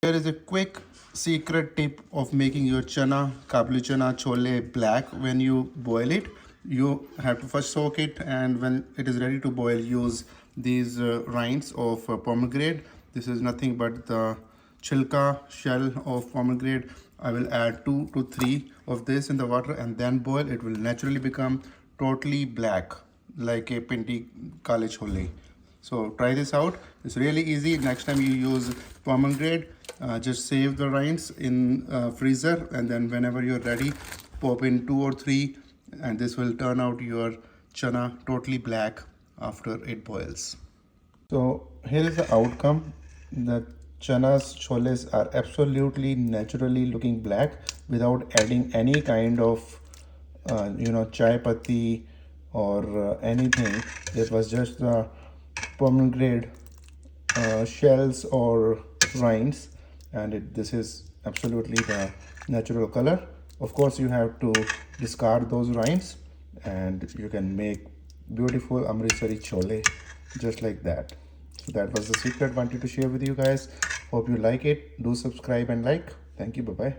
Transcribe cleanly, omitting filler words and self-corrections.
Here is a quick secret tip of making your chana, kabuli chana, chole black. When you boil it, you have to first soak it, and when it is ready to boil, use these rinds of pomegranate. This is nothing but the chilka shell of pomegranate. I will add 2 to 3 of this in the water and then boil. It will naturally become totally black like a pinti kale chole. So try this out. It's really easy. Next time you use pomegranate, just save the rinds in freezer, and then whenever you're ready, pop in 2 or 3, and this will turn out your chana totally black after it boils. So here is the outcome. The chanas choles are absolutely naturally looking black without adding any kind of chai patti or anything. It was just the pomegranate shells or rinds, and this is absolutely the natural color. Of course, you have to discard those rinds, and you can make beautiful Amritsari chole just like that. So that was the secret I wanted to share with you guys. Hope you like it. Do subscribe and like. Thank you. Bye bye.